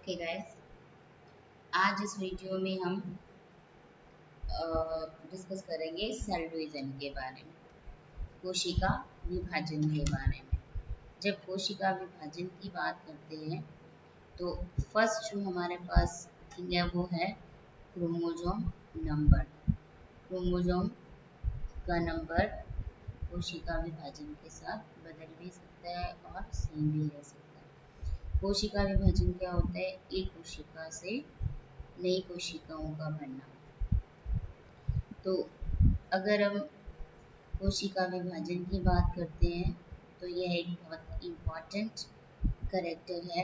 Okay guys, आज इस video में हम डिस्कस करेंगे सेल डिवीजन के बारे में, कोशिका विभाजन के बारे में। जब कोशिका विभाजन की बात करते हैं तो फर्स्ट जो हमारे पास थिंग है वो है क्रोमोसोम नंबर। क्रोमोसोम का नंबर कोशिका विभाजन के साथ बदल भी सकता है और सेम भी रह सकता है। कोशिका विभाजन क्या होता है? एक कोशिका से नई कोशिकाओं का बनना। तो अगर हम कोशिका विभाजन की बात करते हैं तो यह एक बहुत इम्पॉर्टेंट कैरेक्टर है,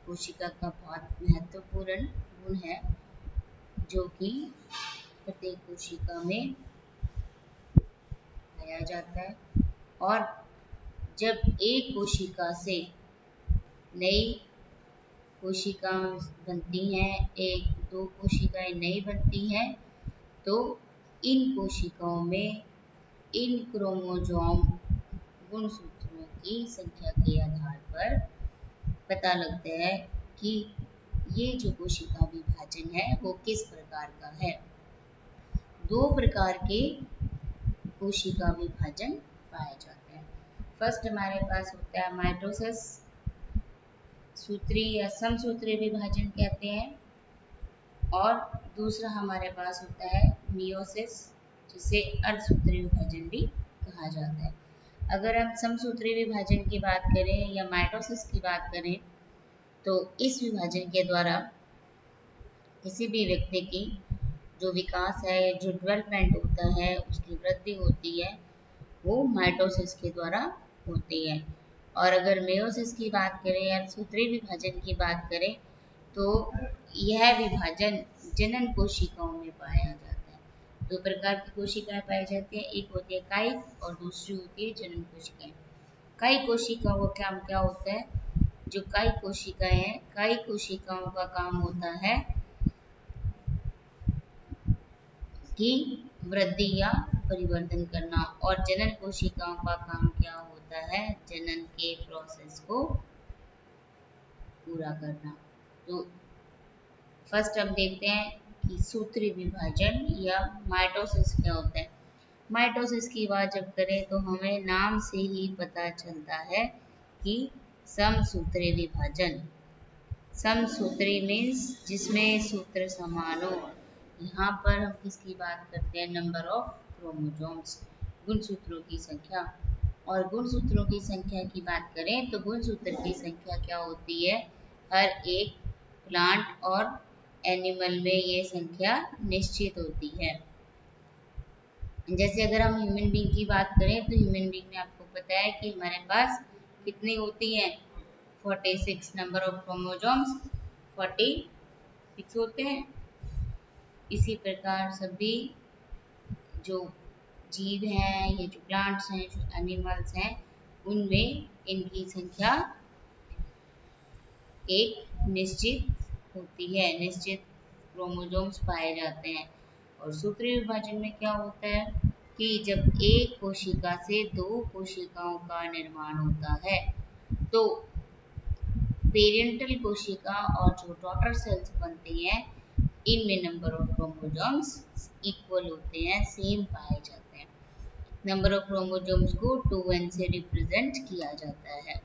कोशिका का बहुत महत्वपूर्ण गुण है जो कि प्रत्येक कोशिका में पाया जाता है। और जब एक कोशिका से नई कोशिका बनती हैं, एक दो कोशिकाएं नई बनती हैं, तो इन कोशिकाओं में इन क्रोमोसोम गुणसूत्रों की संख्या के आधार पर पता लगता है कि ये जो कोशिका विभाजन है वो किस प्रकार का है। दो प्रकार के कोशिका विभाजन पाए जाते हैं। फर्स्ट हमारे पास होता है माइटोसिस, सूत्री या समसूत्री विभाजन कहते हैं, और दूसरा हमारे पास होता है मियोसिस, जिसे अर्धसूत्री विभाजन भी कहा जाता है। अगर हम समसूत्री विभाजन की बात करें या माइटोसिस की बात करें तो इस विभाजन के द्वारा किसी भी व्यक्ति की जो विकास है, जो डेवलपमेंट होता है, उसकी वृद्धि होती है, वो माइटोसिस के द्वारा होती है। और अगर मेयोसिस की बात करें या सूत्री विभाजन की बात करें तो यह विभाजन जनन कोशिकाओं में पाया जाता है। दो प्रकार की कोशिकाएं पाई जाती हैं, एक होती है कायिक और दूसरी होती है जनन कोशिकाएं। कायिक कोशिकाओं का काम क्या होता है? जो कायिक कोशिकाएं हैं, कायिक कोशिकाओं का काम होता है कि वृद्धि या परिवर्तन करना, और जनन कोशिकाओं का काम क्या होता है? जनन के प्रोसेस को पूरा करना। तो फर्स्ट हम देखते हैं कि सूत्री विभाजन या माइटोसिस क्या होता है। माइटोसिस की बात जब करें तो हमें नाम से ही पता चलता है कि समसूत्री विभाजन। समसूत्री मीन्स जिसमें सूत्र समान हो। यहाँ पर हम किसकी बात करते हैं? नंबर ऑफ क्रोमोसोम्स, गुणसूत्रों की संख्या। और गुणसूत्रों की संख्या की बात करें तो गुणसूत्र की संख्या क्या होती है? हर एक प्लांट और एनिमल में ये संख्या निश्चित होती है। जैसे अगर हम ह्यूमन बीइंग की बात करें तो ह्यूमन बीइंग में आपको पता है कि हमारे पास कितनी होती हैं? 46 नंबर ऑफ क्रोमोसोम्स 46 होते हैं। इसी प्रकार सभी जो जीव हैं, ये जो प्लांट्स हैं, जो एनिमल्स हैं, उनमें इनकी संख्या एक निश्चित होती है, निश्चित क्रोमोसोम्स पाए जाते हैं। और सूत्री विभाजन में क्या होता है कि जब एक कोशिका से दो कोशिकाओं का निर्माण होता है तो पेरेंटल कोशिका और जो डॉटर सेल्स बनती हैं, इनमें नंबर ऑफ क्रोमोसोम्स इक्वल होते हैं, सेम पाए जाते हैं। नंबर ऑफ क्रोमोसोम्स को 2n से रिप्रेजेंट किया जाता है।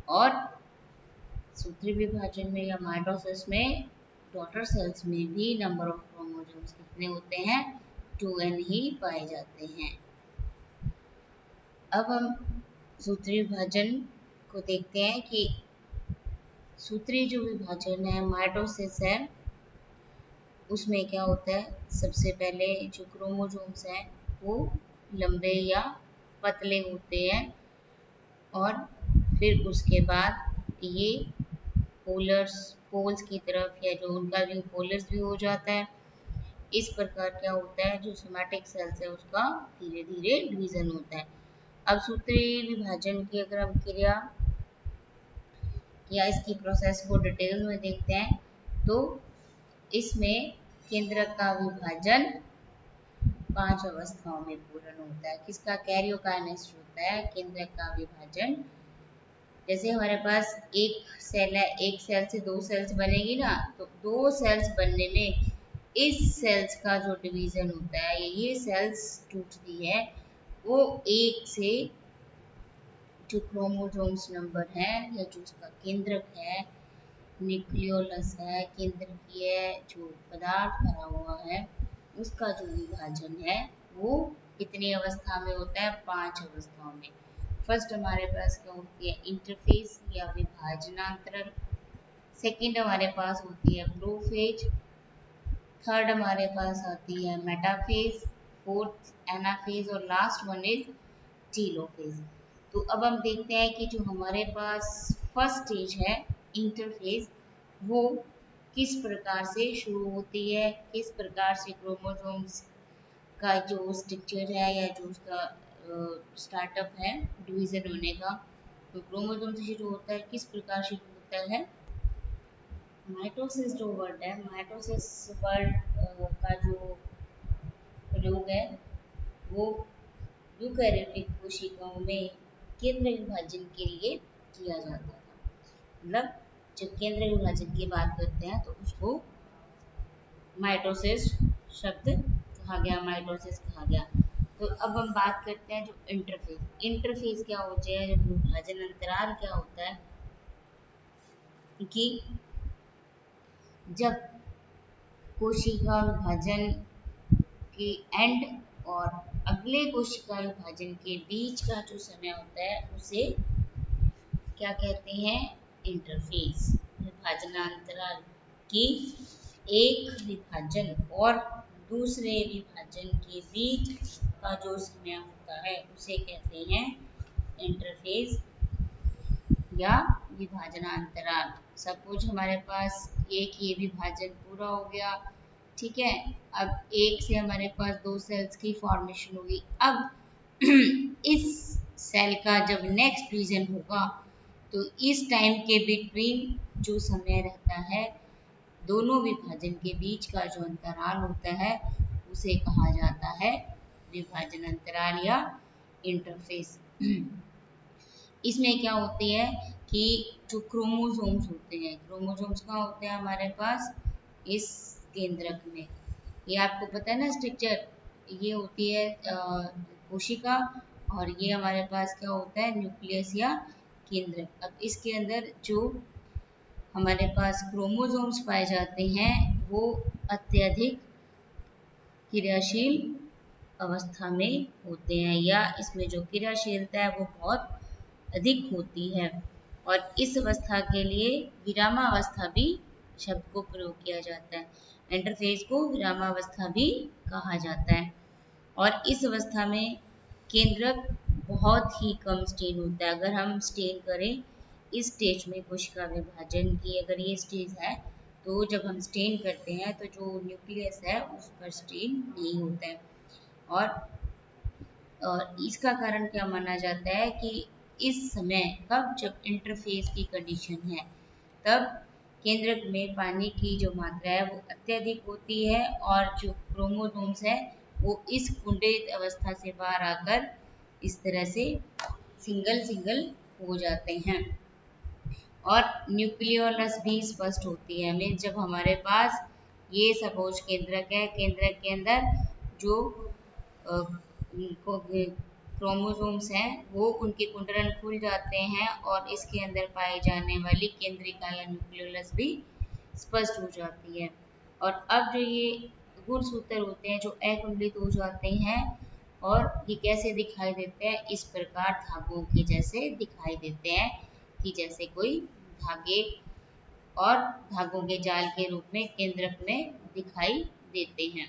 और सूत्री विभाजन में या माइटोसिस में डॉटर सेल्स में भी नंबर ऑफ क्रोमोसोम्स कितने होते हैं? 2n ही पाए जाते हैं। अब हम सूत्री विभाजन को देखते हैं कि सूत्री जो विभाजन है, माइटोसिस है, उसमें क्या होता है? सबसे पहले जो क्रोमोसोम्स हैं वो लंबे या पतले होते हैं, और फिर उसके बाद ये पोल्स की तरफ, या जो उनका व्यू पोलर्स भी हो जाता है। इस प्रकार क्या होता है? जो सोमैटिक सेल्स है उसका धीरे धीरे डिवीजन होता है। अब सूत्री विभाजन की अगर हम क्रिया या इसकी प्रोसेस को डिटेल में देखते हैं तो इसमें केंद्रक का विभाजन 5 अवस्थाओं में पूर्ण होता है। किसका? कैरियोकाइनेसिस होता है केंद्रक का विभाजन जैसे हमारे पास एक सेल है, एक सेल से दो सेल्स बनेगी ना, तो दो सेल्स बनने में इस सेल्स का जो डिवीजन होता है, ये सेल्स टूटती है, वो एक से जो क्रोमोसोम्स नंबर है या जो उसका केंद्रक है, न्यूक्लियोलस है, केंद्रकीय जो पदार्थ भरा हुआ है, उसका जो विभाजन है वो कितनी अवस्था में होता है? 5 अवस्थाओं में। फर्स्ट हमारे पास क्या होती है? इंटरफेस या विभाजनांतरण। सेकंड हमारे पास होती है प्रोफेज। थर्ड हमारे पास आती है मेटाफेज। फोर्थ एनाफेज और लास्ट वन इज टीलोफेज। तो अब हम देखते हैं कि जो हमारे पास फर्स्ट स्टेज है इंटरफेज, वो किस प्रकार से शुरू होती है, किस प्रकार से क्रोमोसोम्स का जो स्ट्रक्चर है या जो उसका स्टार्टअप है डिवीजन होने का, तो क्रोमोसोम से शुरू होता है, किस प्रकार से शुरू होता है? माइटोसिस जो वर्ड है, माइटोसिस वर्ड का जो प्रयोग है वो यूकैरियोटिक कोशिकाओं में केंद्र विभाजन के लिए किया जाता था। मतलब जब केंद्र विभाजन की बात करते हैं तो उसको माइटोसिस शब्द कहा गया, माइटोसिस कहा गया। तो अब हम बात करते हैं जो इंटरफेज। इंटरफेज क्या होता है? जब विभाजन अंतराल क्या होता है कि जब कोशिका विभाजन के एंड और अगले कोशिका विभाजन के बीच का जो समय होता है उसे क्या कहते हैं? इंटरफेस। विभाजनांतराल की एक विभाजन और दूसरे विभाजन के बीच का जो समय होता है उसे कहते हैं इंटरफेस या विभाजनांतराल। सपोज हमारे पास एक ये विभाजन पूरा हो गया, ठीक है। अब एक से हमारे पास दो सेल्स की फॉर्मेशन होगी। अब इस सेल का जब नेक्स्ट डिवीजन होगा तो इस टाइम के बिटवीन जो समय रहता है दोनों विभाजन के बीच का जो अंतराल होता है उसे कहा जाता है विभाजन अंतराल या इंटरफेस। इसमें क्या होती है कि जो क्रोमोसोम्स होते हैं, क्रोमोसोम्स कहाँ होते हैं हमारे पास? इस केंद्रक में। ये आपको पता है ना स्ट्रक्चर, ये होती है कोशिका, और ये हमारे पास क्या होता है? न्यूक्लियस या केंद्रक। अब इसके अंदर जो हमारे पास क्रोमोसोम्स पाए जाते हैं वो अत्यधिक क्रियाशील अवस्था में होते हैं, या इसमें जो क्रियाशीलता है वो बहुत अधिक होती है। और इस अवस्था के लिए विरामावस्था भी शब्द को प्रयोग किया जाता है। इंटरफेज को विरामावस्था भी कहा जाता है। और इस अवस्था में केंद्रक बहुत ही कम स्टेन होता है। अगर हम स्टेन करें इस स्टेज में, कोशिका विभाजन की अगर ये स्टेज है, तो जब हम स्टेन करते हैं तो जो न्यूक्लियस है उस पर स्टेन नहीं होता है। और इसका कारण क्या माना जाता है कि इस समय कब, जब इंटरफेस की कंडीशन है, तब केंद्रक में पानी की जो मात्रा है वो अत्यधिक होती है और जो क्रोमोसोम्स है वो इस कुंडित अवस्था से बाहर आकर इस तरह से सिंगल सिंगल हो जाते हैं। और न्यूक्लियोलस भी स्पष्ट होती है। मीन्स जब हमारे पास ये सपोज केंद्रक है, केंद्रक के अंदर जो क्रोमोसोम्स हैं वो उनके कुंडलन खुल जाते हैं और इसके अंदर पाई जाने वाली केंद्रिका या न्यूक्लियोलस भी स्पष्ट हो जाती है। और अब जो ये गुणसूत्र होते हैं जो अकुंडलित हो जाते हैं, और ये कैसे दिखाई देते हैं? इस प्रकार धागों के जैसे दिखाई देते हैं, कि जैसे कोई धागे और धागों के जाल के रूप में केंद्रक में दिखाई देते हैं।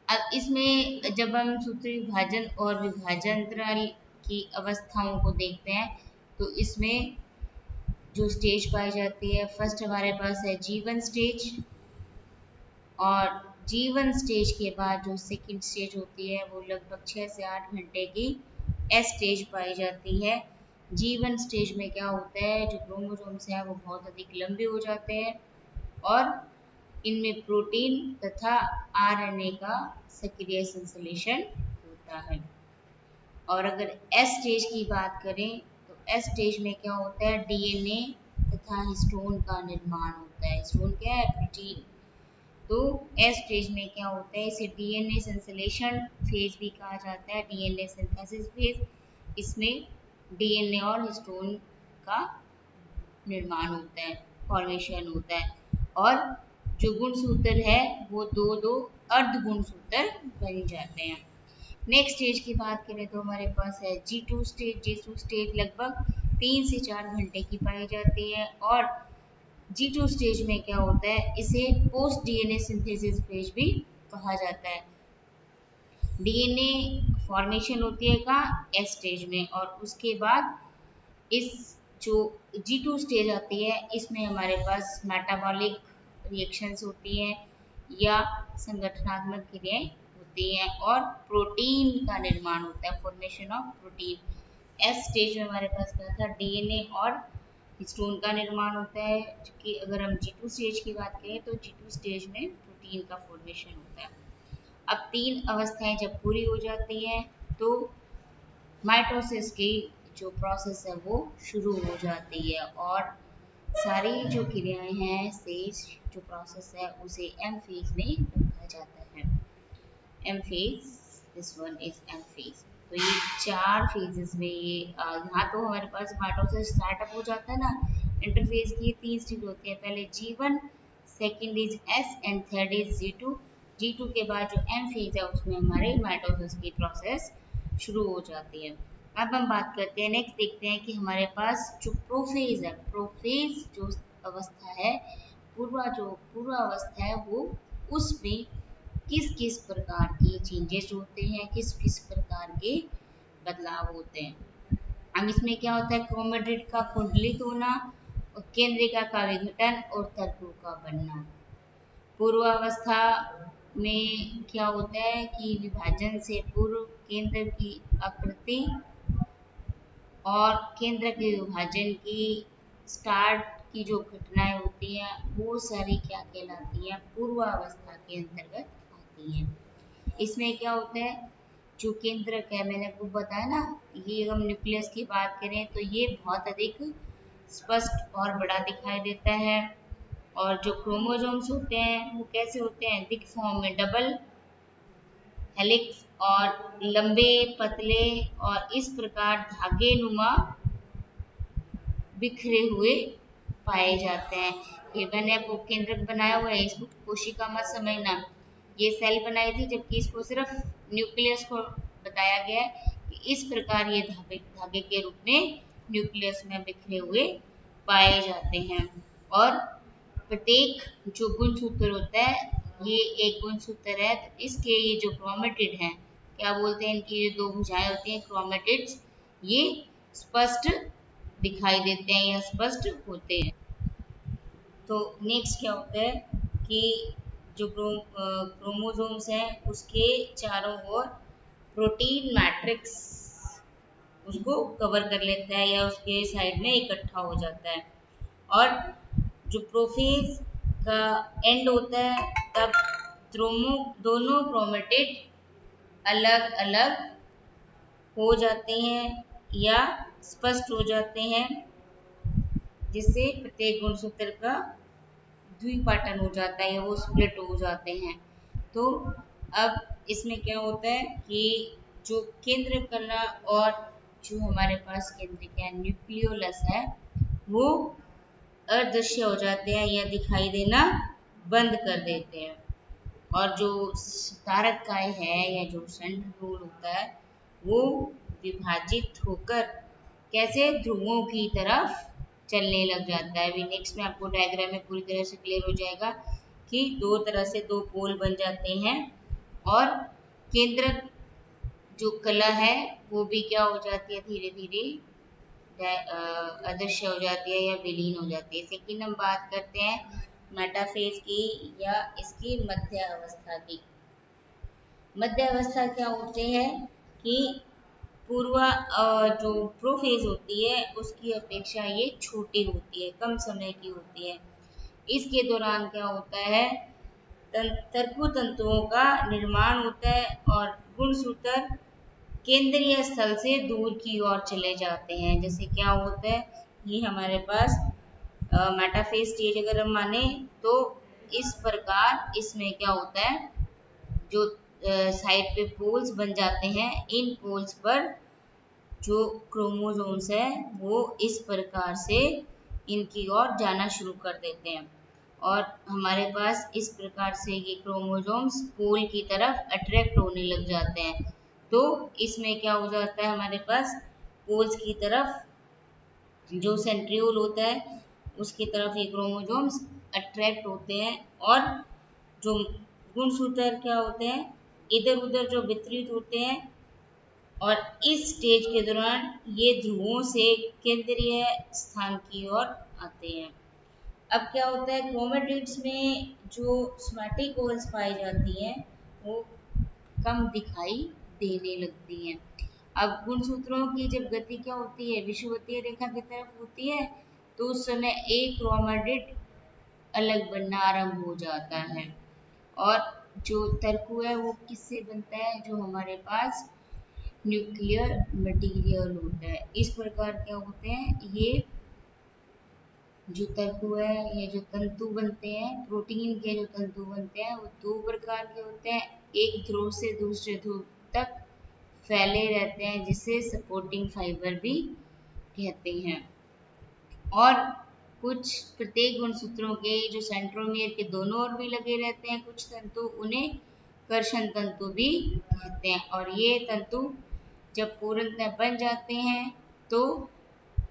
अब इसमें जब हम सूत्र विभाजन और विभाजनांतराल की अवस्थाओं को देखते हैं तो इसमें जो स्टेज पाई जाती है, फर्स्ट हमारे पास है जीवन स्टेज, और जीवन स्टेज के बाद जो सेकंड स्टेज होती है वो लगभग 6 से 8 घंटे की एस स्टेज पाई जाती है। जीवन स्टेज में क्या होता है? जो क्रोमोसोम्स हैं वो बहुत अधिक लंबे हो जाते हैं और इनमें प्रोटीन तथा आरएनए का सक्रिय संश्लेषण होता है। और अगर एस स्टेज की बात करें तो एस स्टेज में क्या होता है, डीएनए तथा हिस्टोन का निर्माण होता है। हिस्टोन क्या है, प्रोटीन। तो एस स्टेज में क्या होता है, इसे डीएनए संश्लेषण फेज भी कहा जाता है, डीएनए सिंथेसिस फेज। इसमें डीएनए और हिस्टोन का निर्माण होता है, फॉर्मेशन होता है, और जो गुणसूत्र है वो दो दो अर्ध गुणसूत्र बन जाते हैं। नेक्स्ट स्टेज की बात करें तो हमारे पास है G2 स्टेज। G2 स्टेज लगभग 3 से 4 घंटे की पाई जाती है। और G2 स्टेज में क्या होता है, इसे पोस्ट डीएनए सिंथेसिस फेज भी कहा जाता है। डीएनए फॉर्मेशन होती है कहाँ, एस स्टेज में। और उसके बाद इस जो G2 स्टेज आती है, इसमें हमारे पास मेटाबॉलिक रिएक्शंस होती हैं या संगठनात्मक क्रियाएं होती हैं, और प्रोटीन का निर्माण होता है, formation of protein. S stage में हमारे पास क्या था, डीएनए और हिस्टोन का निर्माण होता है। क्योंकि अगर हम G2 स्टेज की बात करें तो G2 स्टेज में प्रोटीन का फॉर्मेशन होता है। अब 3 अवस्थाएं जब पूरी हो जाती हैं तो माइटोसिस की जो प्रोसेस है वो शुरू हो जाती है, और सारी जो क्रियाएं हैं, स्टेज जो प्रोसेस है, उसे एम फेज में रखा जाता है। M phase, this one is M phase. तो ये 4 फेजेस में ये यहाँ तो हमारे पास माइटोसिस स्टार्टअप हो जाता है ना। इंटरफेज की 3 स्टेज होती है, पहले G1, second is S and third is G2। G2 के बाद जो एम फेज है उसमें हमारे माइटोसिस की प्रोसेस शुरू हो जाती है। अब हम बात करते हैं, नेक्स्ट देखते हैं कि हमारे पास जो प्रोफेज है, प्रोफेज जो अवस्था है, पूर्वा अवस्था है, वो उसमें किस किस प्रकार के चेंजेस होते हैं, किस किस प्रकार के बदलाव होते हैं। अब इसमें क्या होता है, क्रोमेटिड का कुंडलित होना, और केंद्रिका का विघटन और तंतु का बनना। पूर्वावस्था में क्या होता है कि विभाजन से पूर्व केंद्र की आकृति और केंद्र के विभाजन की स्टार्ट की जो घटनाएं होती हैं वो सारी क्या कहलाती हैं, पूर्वावस्था के अंतर्गत आती हैं। इसमें क्या होता है, जो केंद्रक है, मैंने आपको बताया ना, ये हम न्यूक्लियस की बात करें तो ये बहुत अधिक स्पष्ट और बड़ा दिखाई देता है। और जो क्रोमोसोम्स होते हैं वो कैसे होते हैं, दिक फॉर्म में, डबल हेलिक्स और लंबे पतले और इस प्रकार धागे नुमा बिखरे हुए पाए जाते हैं। ये मैंने आपको केंद्रक बनाया हुआ है, इसको कोशिका मत समझना, ये सेल बनाई थी, जबकि इसको सिर्फ न्यूक्लियस को बताया गया है कि इस प्रकार ये धागे धागे के रूप में न्यूक्लियस में बिखरे हुए पाए जाते हैं। और प्रत्येक जो गुणसूत्र होता है, ये एक गुणसूत्र है, तो इसके ये जो क्रोमेटिड हैं, क्या बोलते हैं, इनकी जो 2 भुजाएं होती हैं, क्रोमेटिड्स, ये स्पष्ट दिखाई देते हैं या स्पष्ट होते हैं। तो नेक्स्ट क्या होता है कि जो क्रोमोसोम्स हैं उसके चारों ओर प्रोटीन मैट्रिक्स उसको कवर कर लेता है या उसके साइड में इकट्ठा हो जाता है। और जो प्रोफेज का एंड होता है तब दोनों क्रोमेटिड अलग अलग हो जाते हैं या स्पष्ट हो जाते हैं, जिससे प्रत्येक गुणसूत्र का द्विपाटन हो जाता है या वो स्प्लिट हो जाते हैं। तो अब इसमें क्या होता है कि जो केंद्र कला और जो हमारे पास केंद्रिका न्यूक्लियोलस है वो अदृश्य हो जाते हैं या दिखाई देना बंद कर देते हैं। और जो तारक काय है या जो सेंट्रियोल होता है वो विभाजित होकर कैसे ध्रुवों की तरफ चलने लग जाता है। अभी नेक्स्ट में आपको डायग्राम में पूरी तरह से क्लियर हो जाएगा कि 2 तरह से 2 पोल बन जाते हैं, और केंद्र जो कला है वो भी क्या हो जाती है, धीरे धीरे अदृश्य हो जाती है या विलीन हो जाती है। सेकंड हम बात करते हैं मेटाफेज की या इसकी मध्य अवस्था की। मध्य अवस्था क्या होते हैं कि पूर्वा जो प्रोफेज होती है उसकी अपेक्षा ये छोटी होती है, कम समय की होती है। इसके दौरान क्या होता है, तंतुओं का निर्माण होता है और गुणसूत्र केंद्रीय स्थल से दूर की ओर चले जाते हैं। जैसे क्या होता है, ये हमारे पास मेटाफेज स्टेज अगर हम माने तो इस प्रकार इसमें क्या होता है, जो साइड पे पोल्स बन जाते हैं, इन पोल्स पर जो क्रोमोसोम्स है वो इस प्रकार से इनकी ओर जाना शुरू कर देते हैं और हमारे पास इस प्रकार से ये क्रोमोसोम्स पोल की तरफ अट्रैक्ट होने लग जाते हैं। तो इसमें क्या हो जाता है, हमारे पास पोल्स की तरफ जो सेंट्रियोल होता है उसकी तरफ ये क्रोमोसोम्स अट्रैक्ट होते हैं और जो गुणसूत्र क्या होते हैं इधर उधर जो वितरित होते हैं और इस स्टेज के दौरान ये ध्रुवों से केंद्रीय स्थान की ओर आते हैं। अब क्या होता है, क्रोमेटिड्स में जो सोमैटिक कोल्स पाई जाती हैं वो कम दिखाई देने लगती हैं। अब गुणसूत्रों की जब गति क्या होती है, विषुवतीय रेखा की तरफ होती है, तो उस समय एक क्रोमेटिड अलग बनना आरंभ हो जाता है और जो तर्कु है वो किससे बनता है, जो हमारे पास न्यूक्लियर मटेरियल होता है। इस प्रकार क्या होते हैं, ये जो तंतु है, ये जो तंतु बनते हैं, प्रोटीन के जो तंतु बनते हैं वो दो प्रकार के होते हैं। एक ध्रुव से दूसरे ध्रुव तक फैले रहते हैं जिसे सपोर्टिंग फाइबर भी कहते हैं। और कुछ प्रत्येक गुणसूत्रों के जो सेंट्रोमियर के दोनों ओर भी लगे रहते हैं कुछ तंतु, उन्हें कर्षण तंतु भी कहते हैं। और ये तंतु जब पूर्णतः बन जाते हैं तो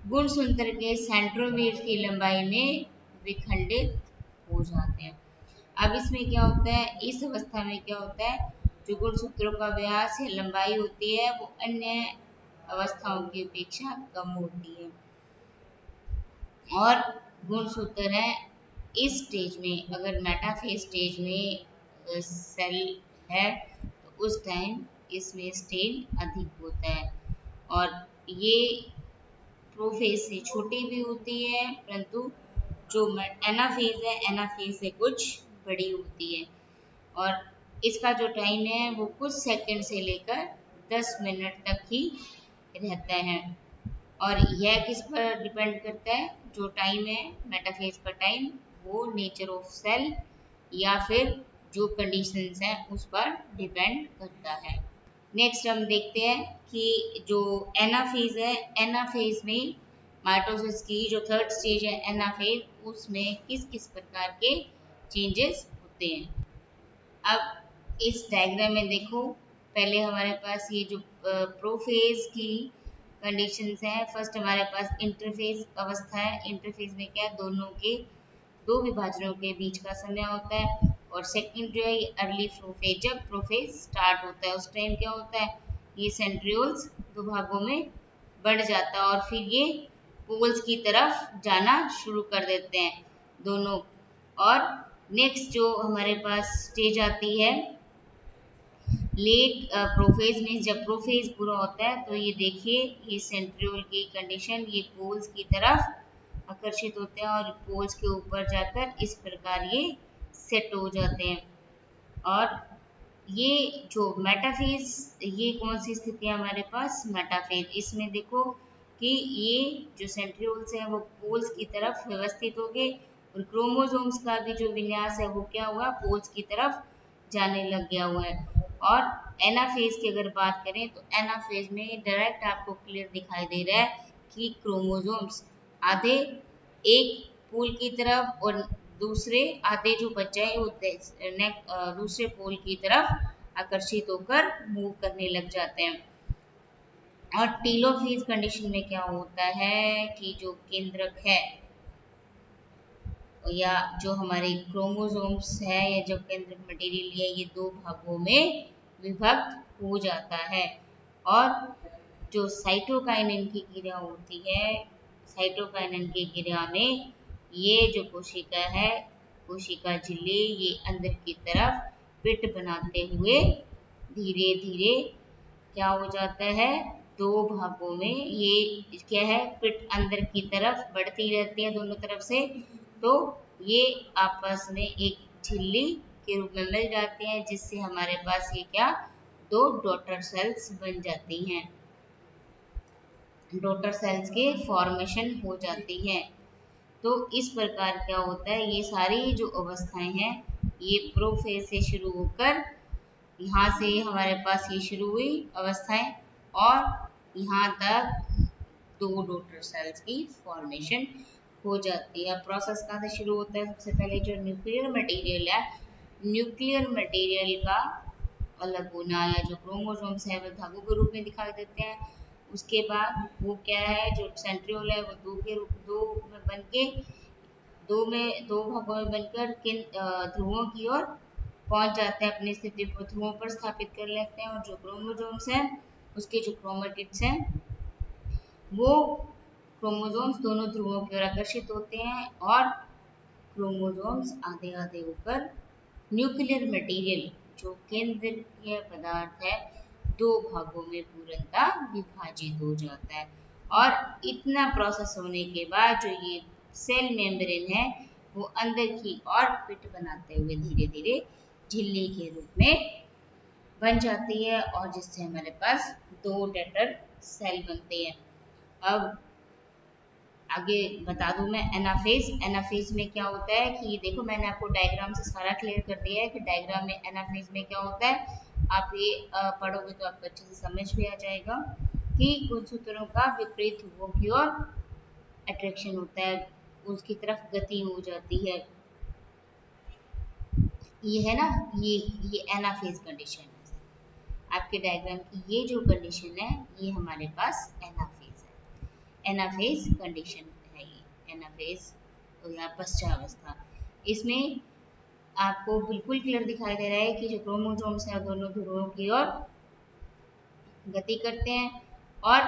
गुणसूत्र के सेंट्रोमियर की लंबाई में विखंडित हो जाते हैं। अब इसमें क्या होता है, इस अवस्था में क्या होता है, जो गुणसूत्रों का व्यास या लंबाई होती है वो अन्य अवस्थाओं की अपेक्षा कम होती है और गुणसूत्र है इस स्टेज में, अगर मेटाफेज स्टेज में सेल है तो उस टाइम इसमें स्टेन अधिक होता है और ये प्रोफेज से छोटी भी होती है, परंतु जो एनाफेज है एनाफेज से कुछ बड़ी होती है और इसका जो टाइम है वो कुछ सेकंड से लेकर 10 मिनट तक ही रहता है। और यह किस पर डिपेंड करता है, जो टाइम है मेटाफेज का टाइम वो नेचर ऑफ सेल या फिर जो कंडीशंस हैं उस पर डिपेंड करता है। नेक्स्ट हम देखते हैं कि जो एनाफेज है, एनाफेज में माइटोसिस की जो थर्ड स्टेज है एनाफेज, उसमें किस किस प्रकार के चेंजेस होते हैं। अब इस डायग्राम में देखो, पहले हमारे पास ये जो प्रोफेज की कंडीशंस हैं, फर्स्ट हमारे पास इंटरफेज अवस्था है। इंटरफेज में क्या, दोनों के दो विभाजनों के बीच का समय होता है और सेकंड जो है अर्ली प्रोफेज, जब प्रोफेज स्टार्ट होता है उस टाइम क्या होता है, ये सेंट्रियोल्स दो भागों में बढ़ जाता है और फिर ये पोल्स की तरफ जाना शुरू कर देते हैं दोनों। और नेक्स्ट जो हमारे पास स्टेज आती है लेट प्रोफेज में, जब प्रोफेज पूरा होता है तो ये देखिए ये सेंट्रियोल की कंडीशन, ये पोल्स की तरफ आकर्षित होते हैं और पोल्स के ऊपर जाकर इस प्रकार ये सेट हो जाते हैं। और ये जो मेटाफेज, ये कौन सी स्थिति है हमारे पास, मेटाफेज। इसमें देखो कि ये जो सेंट्रियोल्स हैं वो पोल्स की तरफ व्यवस्थित हो गए और क्रोमोसोम्स का भी जो विन्यास है वो क्या हुआ, पोल्स की तरफ जाने लग गया हुआ है। और एनाफेज की अगर बात करें तो एनाफेज में डायरेक्ट आपको क्लियर दिखाई दे रहा है कि क्रोमोसोम्स आधे एक पोल की तरफ और दूसरे आधे जो बच्चे हैं वो दूसरे पोल की तरफ आकर्षित होकर मूव करने लग जाते हैं। और टीलोफेज कंडीशन में क्या होता है कि जो केंद्रक है या जो हमारे क्रोमोसोम्स है या जो केंद्रक मटेरियल है ये दो भागों में विभक्त हो जाता है। और जो साइटोकाइनेन की क्रिया होती है, साइटोकाइनेन की क्रिया में ये जो कोशिका है, कोशिका झिल्ली, ये अंदर की तरफ पिट बनाते हुए धीरे धीरे क्या हो जाता है, दो भागों में ये क्या है, पिट अंदर की तरफ बढ़ती रहती है दोनों तरफ से, तो ये आपस में एक झिल्ली के रूप में मिल जाते हैं जिससे हमारे पास ये क्या, दो डॉटर सेल्स बन जाती हैं, डॉटर सेल्स के फॉर्मेशन हो जाती है। तो इस प्रकार क्या होता है, ये सारी जो अवस्थाएं हैं ये प्रोफेज से शुरू होकर यहाँ से हमारे पास ये शुरू हुई अवस्थाएं और यहाँ तक दो डॉटर सेल्स की फॉर्मेशन हो जाती है। प्रोसेस कहाँ से शुरू होता है, सबसे पहले जो न्यूक्लियर मटेरियल है, न्यूक्लियर मटेरियल का अलग होना या जो क्रोमोसोम्स है वो धागों के रूप में दिखाई देते हैं। उसके बाद वो क्या है, जो सेंट्रियोल है वो दो में बन के दो भागों में बनकर किन ध्रुवों की ओर पहुंच जाते हैं, अपनी स्थिति को ध्रुवों पर स्थापित कर लेते हैं। और जो क्रोमोसोम्स हैं उसके जो क्रोमेटिड्स हैं वो क्रोमोसोम्स दोनों ध्रुवों की ओर आकर्षित होते हैं और क्रोमोसोम्स आधे आधे होकर न्यूक्लियर मटेरियल जो केंद्रीय पदार्थ है दो भागों में पूर्णतः विभाजित हो जाता है। और इतना प्रोसेस होने के बाद जो ये सेल मेम्ब्रेन है वो अंदर की ओर पिट बनाते हुए धीरे धीरे झिल्ली के रूप में बन जाती है और जिससे हमारे पास दो डॉटर सेल बनते हैं। अब आगे बता दूं मैं एनाफेज। एनाफेज में क्या होता है कि देखो मैंने आपको डायग्राम से सारा क्लियर कर दिया है कि डायग्राम में एनाफेज में क्या होता है। आप ये पढ़ोगे तो आपको अच्छे से समझ भी आ जाएगा कि गुणसूत्रों का विपरीत ध्रुवों की ओर अट्रैक्शन होता है, उसकी तरफ गति हो जाती है। ये है ना, ये एनाफेज कंडीशन है। आपके डायग्राम की ये जो कंडीशन है ये हमारे पास एनाफेज है, एनाफेज कंडीशन है ये, एनाफेज या पश्चावस्था। इसमें आपको बिल्कुल क्लियर दिखाई दे रहा है कि जो क्रोमोसोम्स हैं दोनों ध्रुवों की ओर गति करते हैं और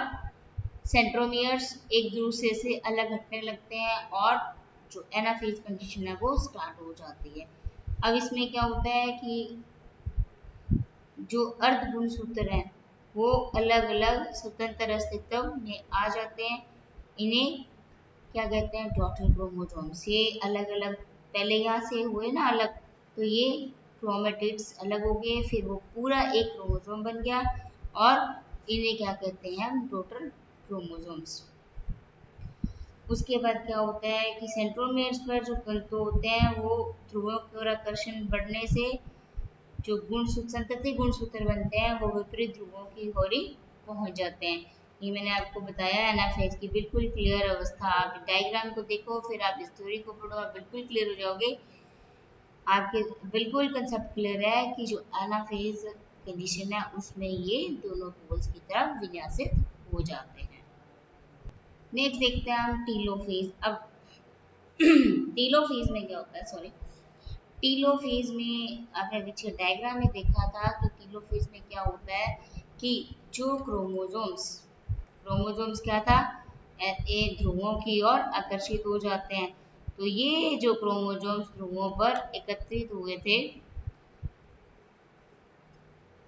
सेंट्रोमियर्स एक दूसरे से अलग हटने लगते हैं और जो एनाफेज कंडीशन है वो स्टार्ट हो जाती है। अब इसमें क्या होता है कि जो अर्ध गुणसूत्र हैं वो अलग अलग स्वतंत्र अस्तित्व में आ जाते हैं। इन्हें क्या कहते हैं, डॉटर क्रोमोसोम्स। ये अलग अलग पहले यहाँ से हुए ना अलग, तो ये क्रोमेटिड्स अलग हो गए, फिर वो पूरा एक क्रोमोसोम बन गया और इन्हें क्या कहते हैं हम, डॉटर क्रोमोसोम्स। उसके बाद क्या होता है कि सेंट्रोमियर्स पर जो तंतु होते हैं वो ध्रुवों की ओर आकर्षण बढ़ने से जो संतति गुणसूत्र बनते हैं वो विपरीत ध्रुवों की ओर ही पहुंच जाते हैं। ये मैंने आपको बताया एनाफेज की बिल्कुल क्लियर अवस्था। आप डायग्राम को देखो फिर आप इस थ्योरी को पढ़ो, आप बिल्कुल क्लियर हो जाओगे। आपके बिल्कुल कंसेप्ट क्लियर है कि जो एनाफेज कंडीशन है उसमें ये दोनों पोल्स की तरफ विन्यासित हो जाते हैं। नेक्स्ट देखते हैं हम टीलोफेज। अब टीलोफेज में क्या होता है, सॉरी, टीलोफेज में आपने पीछे डायग्राम में देखा था कि टीलोफेज में क्या होता है कि जो क्रोमोसोम्स क्या था, ध्रुवों की ओर आकर्षित हो जाते हैं। तो ये जो क्रोमोसोम्स ध्रुवों पर एकत्रित हुए थे,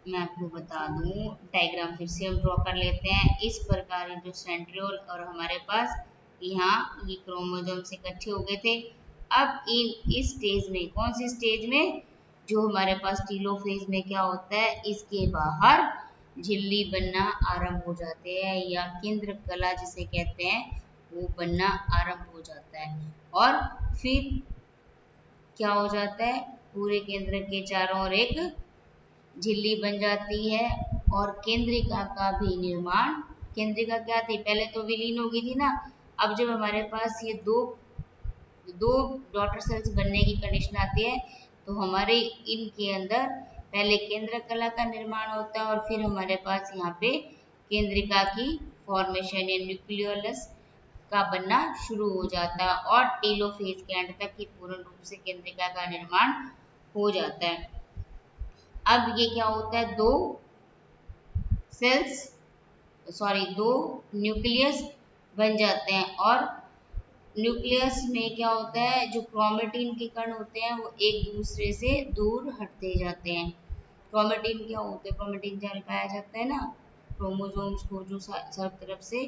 मैं आपको बता दूं, डायग्राम फिर से हम ड्रॉ कर लेते हैं। इस प्रकार जो सेंट्रियोल और हमारे पास यहाँ ये क्रोमोसोम्स इकट्ठे हो गए थे। अब इस स्टेज में, कौन सी स्टेज में, जो हमारे पास टीलोफेज में क्या होता है, इसके बाहर झिल्ली बनना आरंभ हो जाते हैं या केंद्र कला जिसे कहते हैं वो बनना आरंभ हो जाता है। और फिर क्या हो जाता है, पूरे केंद्र के चारों ओर एक झिल्ली बन जाती है और केंद्रिका का भी निर्माण। केंद्रिका क्या थी, पहले तो विलीन हो गई थी ना। अब जब हमारे पास ये दो डॉटर सेल्स बनने की कंडीशन आती है तो हमारे इनके अंदर पहले केंद्र कला का निर्माण होता है और फिर हमारे पास यहाँ पे केंद्रिका की फॉर्मेशन या न्यूक्लियोलस का बनना शुरू हो जाता है और टेलोफेज के अंत तक ही पूर्ण रूप से केंद्रिका का निर्माण हो जाता है। अब ये क्या होता है, दो न्यूक्लियस बन जाते हैं और न्यूक्लियस में क्या होता है, जो क्रोमेटिन के कण होते हैं वो एक दूसरे से दूर हटते जाते हैं। क्रोमेटिन क्या होते हैं, क्रोमेटिन जाल पाया जाता है ना, क्रोमोसोम्स को जो सब तरफ से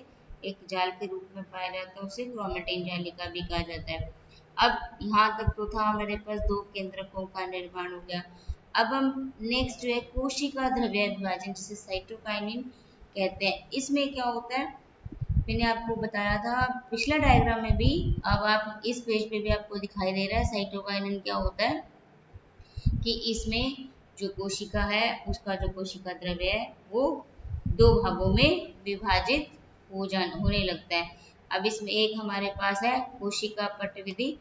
एक जाल के रूप में पाया जाता है उसे क्रोमेटिन जालिका भी कहा जाता है। अब यहाँ तक तो था हमारे पास दो केंद्रकों का निर्माण हो गया। अब हम नेक्स्ट जो है कोशिका द्रव्य विभाजन, जिसे साइटोकाइनिन कहते हैं, इसमें क्या होता है, मैंने आपको बताया था पिछला डायग्राम में भी, अब आप इस पेज पे भी आपको दिखाई दे रहा है साइटोकाइनिन क्या होता है, कि इसमें जो कोशिका है उसका जो कोशिका द्रव्य है वो दो भागों में विभाजित होने लगता है। अब इसमें एक हमारे पास है कोशिका पट विधि,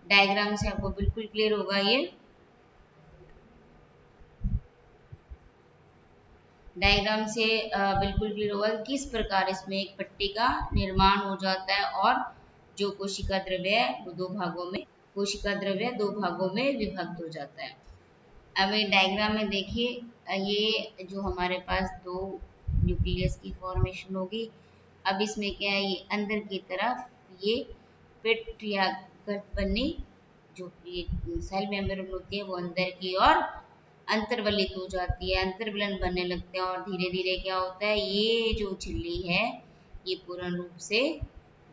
डायग्राम से आपको बिल्कुल क्लियर होगा ये। डायग्राम से बिल्कुल क्लियर होगा किस प्रकार इसमें एक पट्टी का निर्माण हो जाता है और जो कोशिका द्रव्य है वो दो भागों में, कोशिका द्रव्य दो भागों में विभक्त हो जाता है। अब ये डायग्राम में देखिए, ये जो हमारे पास दो न्यूक्लियस की फॉर्मेशन होगी। अब इसमें क्या है, ये अंदर की तरफ ये पेट या गर्त बननी, जो ये सेल मेम्ब्रेन होती है वो अंदर की ओर अंतर्वलित हो जाती है, अंतर्वलन बनने लगते हैं और धीरे धीरे क्या होता है, ये जो झिल्ली है ये पूर्ण रूप से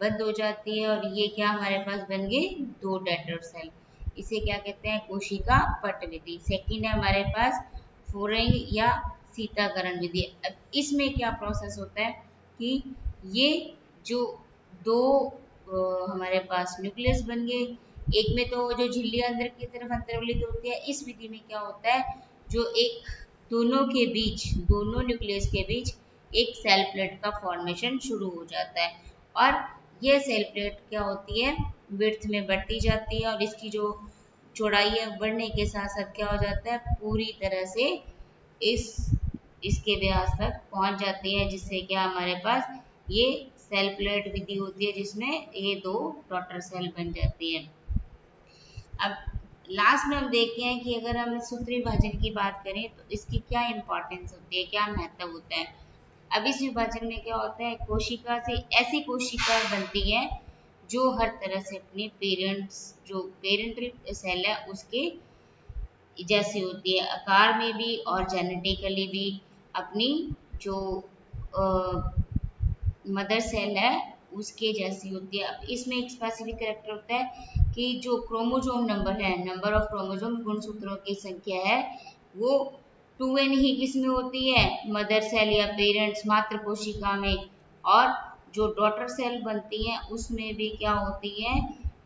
बंद हो जाती है और ये क्या हमारे पास बन गए दो डेटर सेल। इसे क्या कहते हैं, कोशिका पट विधि। सेकंड है हमारे पास फोरेंग या सीताकरण विधि। अब इसमें क्या प्रोसेस होता है कि ये जो दो हमारे पास न्यूक्लियस बन गए, एक में तो जो झिल्ली अंदर की तरफ अंतर्वलित होती है, इस विधि में क्या होता है, जो एक दोनों के बीच, दोनों न्यूक्लियस के बीच एक सेल प्लेट का फॉर्मेशन शुरू हो जाता है और यह सेल प्लेट क्या होती है, विड्थ में बढ़ती जाती है और इसकी जो चौड़ाई है बढ़ने के साथ साथ क्या हो जाता है, पूरी तरह से इस इसके व्यास तक पहुंच जाती है, जिससे क्या हमारे पास ये सेल प्लेट विधि होती है जिसमें ये दो डॉटर सेल बन जाती है। अब लास्ट में हम देखते हैं कि अगर हम सूत्र विभाजन की बात करें तो इसकी क्या इंपॉर्टेंस होती है, क्या महत्व होता है। अब इस विभाजन में क्या होता है, कोशिका से ऐसी कोशिका बनती है जो हर तरह से अपने पेरेंट्स, जो पेरेंटल सेल है उसके जैसी होती है, आकार में भी और जेनेटिकली भी अपनी जो मदर सेल है उसके जैसी होती है। अब इसमें एक स्पेसिफिक कैरेक्टर होता है कि जो क्रोमोसोम नंबर है, नंबर ऑफ क्रोमोसोम गुणसूत्रों की संख्या है, वो 2n ही किसमें होती है, मदर सेल या पेरेंट्स मात्र कोशिका में, और जो डॉटर सेल बनती हैं उसमें भी क्या होती है,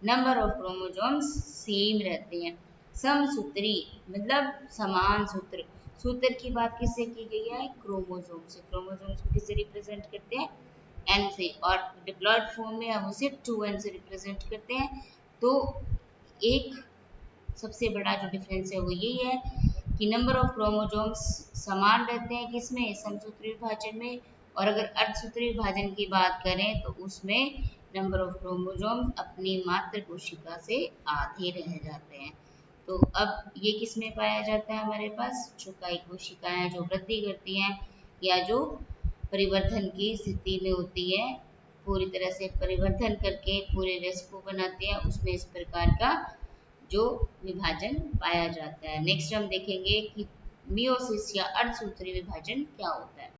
नंबर ऑफ क्रोमोसोम्स सेम रहते हैं। समसूत्री मतलब समान सूत्र, सूत्र की बात किससे की गई है, क्रोमोसोम से। क्रोमोसोम्स को किससे रिप्रेजेंट करते हैं, n से, और डिप्लॉयड फॉर्म में हम उसे 2n से रिप्रेजेंट करते हैं। तो एक सबसे बड़ा जो डिफरेंस है वो यही है कि नंबर ऑफ क्रोमोसोम्स समान रहते हैं किसमें, समसूत्री विभाजन में, और अगर अर्धसूत्री विभाजन की बात करें तो उसमें नंबर ऑफ क्रोमोसोम अपनी मात्र कोशिका से आधे रह जाते हैं। तो अब ये किस में पाया जाता है, हमारे पास चौकाई कोशिकाएं जो वृद्धि करती हैं या जो परिवर्धन की स्थिति में होती है, पूरी तरह से परिवर्धन करके पूरे रस को बनाते हैं, उसमें इस प्रकार का जो विभाजन पाया जाता है। नेक्स्ट हम देखेंगे कि मियोसिस या अर्धसूत्री विभाजन क्या होता है।